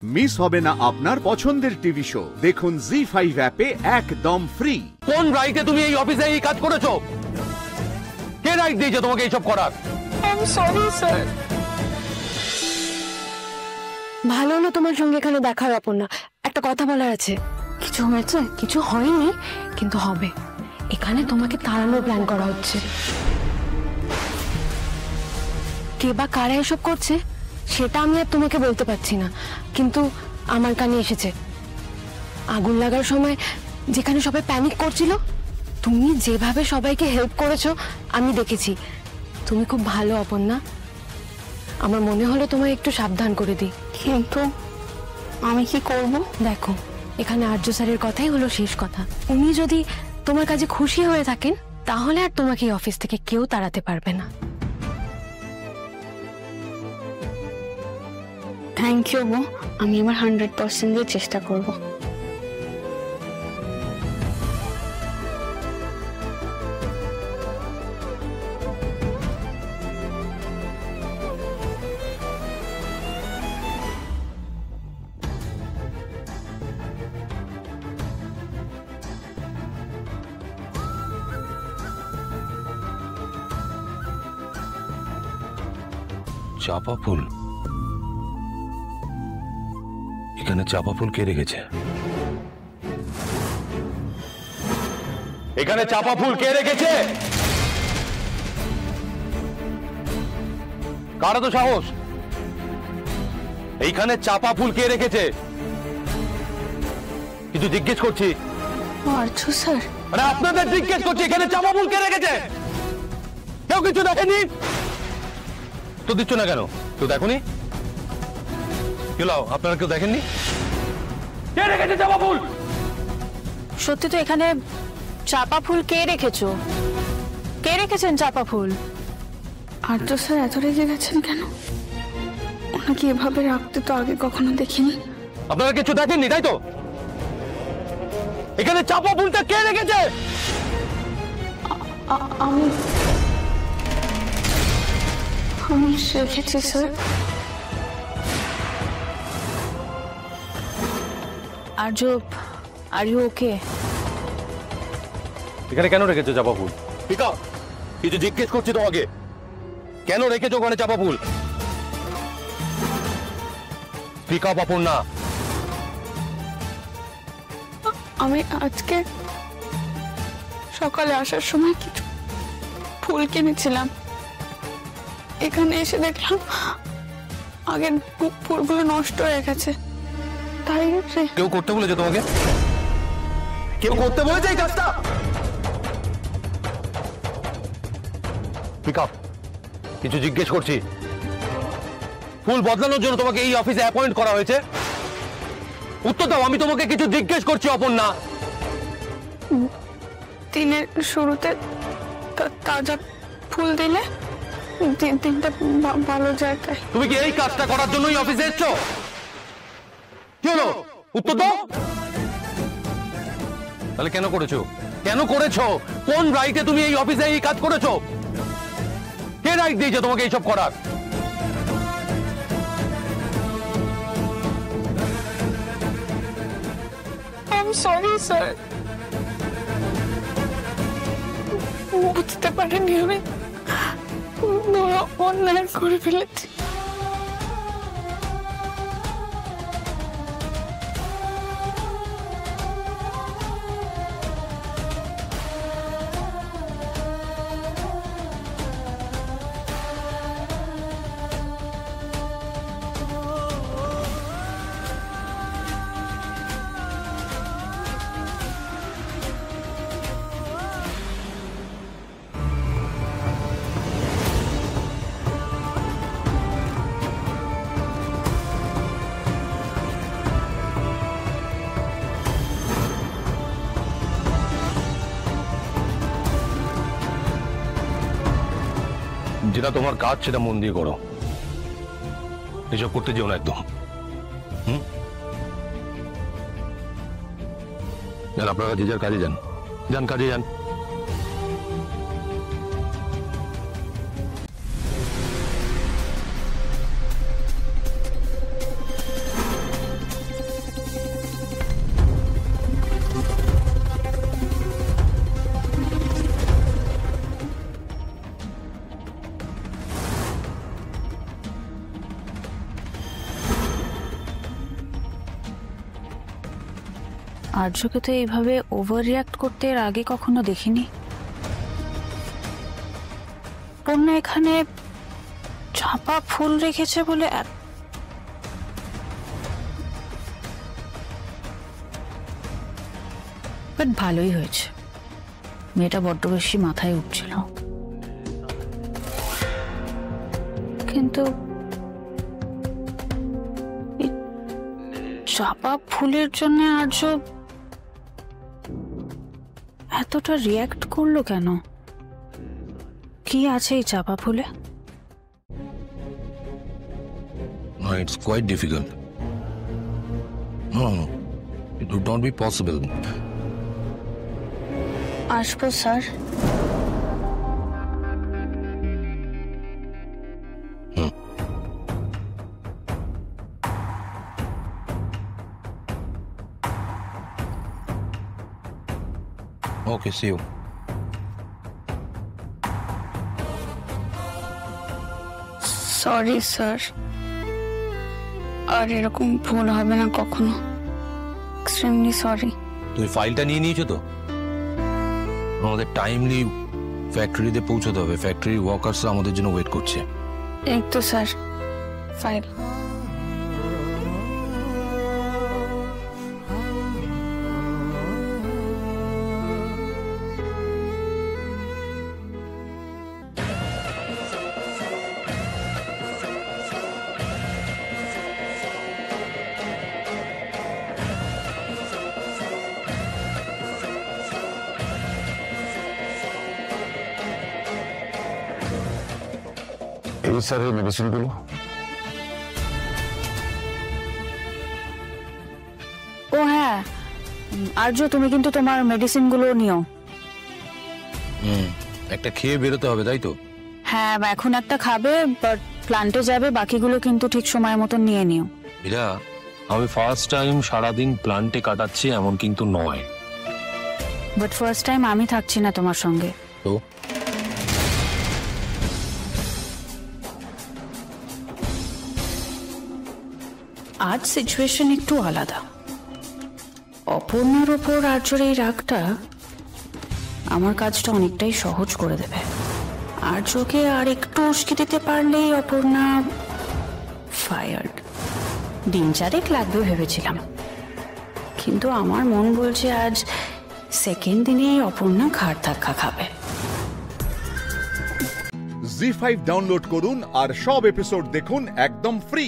Miss হবে না আপনার পছন্দের টিভি শো। দেখুন জি5 অ্যাপে একদম ফ্রি। কোন রাইটে তুমি এই অফিসে এই কাজ করেছো? কে রাইট দিয়েছে তোমাকে এইসব করার? I am sorry sir. ভালো হলো তোমার সঙ্গে এখানে দেখার, অপর্ণা। একটা কথা বলার আছে। কিছু হয়েছে? কিছু হয়নি, কিন্তু হবে। এখানে তোমাকে তাড়ানোর প্ল্যান করা হচ্ছে। কে বা কারা এসব করছে সেটা আমি আর তোমাকে বলতে পারছি না, কিন্তু আমার কানে এসেছে। আগুন লাগার সময় যেখানে সবাই প্যানিক করছিল, তুমি যেভাবে সবাইকে হেল্প করেছো আমি দেখেছি। তুমি খুব ভালো, অপর্ণা। আমার মনে হলো তোমায় একটু সাবধান করে দিই। কিন্তু আমি কি করব? দেখো, এখানে আর্য স্যারের কথাই হলো শেষ কথা। উনি যদি তোমার কাছে খুশি হয়ে থাকেন তাহলে আর তোমাকে এই অফিস থেকে কেউ তাড়াতে পারবে না। থ্যাংক ইউ গো। আমি আমার 100% দিয়ে চেষ্টা করব। চাপা ফুল? এখানে চাপা ফুল কে রেখেছে? এখানে চাপা ফুল কে রেখেছে? কার তো সাহস? এইখানে চাপা ফুল কে রেখেছে? কিছু জিজ্ঞেস করছি। আর্য স্যার, আরে আপনাদের জিজ্ঞেস করছি, এখানে চাপা ফুল কে রেখেছে? কেউ কিছু দেখেনি তো? দিচ্ছ না কেন? কেউ দেখোনি? আপনারা কেউ দেখেননি? কে রেখেছে চাপা ফুল? সত্যি তো এখানে চাপা ফুল কে রেখেছো? কে রেখেছেন চাপা ফুল? আর্য স্যার এত রেগে গেছেন কেন? ওনাকে এভাবে রাখতে তো আগে কখনো দেখিনি। আপনারা কিছু দেখেননি তাই তো? এখানে চাপা ফুলটা কে রেখেছে? আমি রেখেছি sir. Arya, are you okay? এখানে কেন রেখেছো চাপা ফুল? কিছু জিজ্ঞেস করছি তোমাকে, কেন রেখেছো ওখানে চাপা ফুল? Speak up Aparna. আমি আজকে সকালে আসার সময় কিছু ফুল কিনেছিলাম। এখানে এসে দেখলাম আগের ফুলগুলো নষ্ট হয়ে গেছে। তাই কেউ করতে বলেছে তোমাকে? কেউ করতে বলেছে এই কাজটা? Pick up. কিছু জিজ্ঞেস করছি। ফুল বদলানোর জন্য তোমাকে এই অফিসে অ্যাপয়েন্ট করা হয়েছে? উত্তর দাও, আমি তোমাকে কিছু জিজ্ঞেস করছি অপর্ণা। দিনের শুরুতে তাজা ফুল দিলে দিনটা ভালো যায়। তাই তুমি কি এই কাজটা করার জন্যই অফিসে এসছো? কি হলো? উত্তর দাও। তাহলে কেন করেছো? কেন করেছো? কোন রাইটে তুমি এই অফিসে এই কাজ করেছো? কে রাইট দিয়েছে তোমাকে এইসব করার? I am sorry sir. বুঝতে পারিনি, আমি অন্যায় করে ফেলেছি। যেটা তোমার কাজ সেটা মন দিয়ে করো, এসব করতে যেও না একদম। আপনারা যে যার কাজে যান, কাজে যান। আর্যকে তো এইভাবে ওভার রিয়াক্ট করতে এর আগে কখনো দেখিনি। অপর্ণা এখানে চাপা ফুল রেখেছে বলে বাট ভালোই হয়েছে, মেয়েটা বড্ড বেশি মাথায় উঠছিল। কিন্তু চাপা ফুলের জন্য আর্য এতটা রিয়াক্ট করলো কেন? কি আছে এই চাপা ফুলে? It's quite difficult. No, it would not be possible. আসবো sir. Okay, see you. Sorry sir, আর এরকম ভুল হবে না কখনো। Extremely sorry. তুমি ফাইলটা নিয়ে নিয়েছো তো? আমাদের টাইমলি ফ্যাক্টরিতে পৌঁছতে হবে, ফ্যাক্টরি ওয়ার্কার্সরা আমাদের জন্য ওয়েট করছে। এই তো স্যার ফাইল। এই স্যারের মেডিসিনগুলো। ও হ্যাঁ আর্য, তুমি কিন্তু তোমার মেডিসিনগুলো নিও। একটা খেয়ে বেরোতে হবে, তাই তো? হ্যাঁ এখন একটা খাবে, বাট প্ল্যান্টে যাবে, বাকিগুলো কিন্তু ঠিক সময় মতন নিয়ে নিও। এরা আমি ফার্স্ট টাইম সারাদিন প্ল্যান্টে কাটাচ্ছি এমন কিন্তু নয়। বাট ফার্স্ট টাইম আমি থাকছি না তোমার সঙ্গে। তো আজ সিচুয়েশন একটু আলাদা। অপর্ণার ওপর আর্যর এই রাগটা আমার কাজটা অনেকটাই সহজ করে দেবে। আর্যকে আর একটু উস্কে দিতে পারলেই অপর্ণা ফায়ার্ড। দিন চারেক লাগবে ভেবেছিলাম, কিন্তু আমার মন বলছে আজ সেকেন্ড দিনেই অপর্ণা ঘাড় ধাক্কা খাবে। জি5 ডাউনলোড করুন আর সব এপিসোড দেখুন একদম ফ্রি।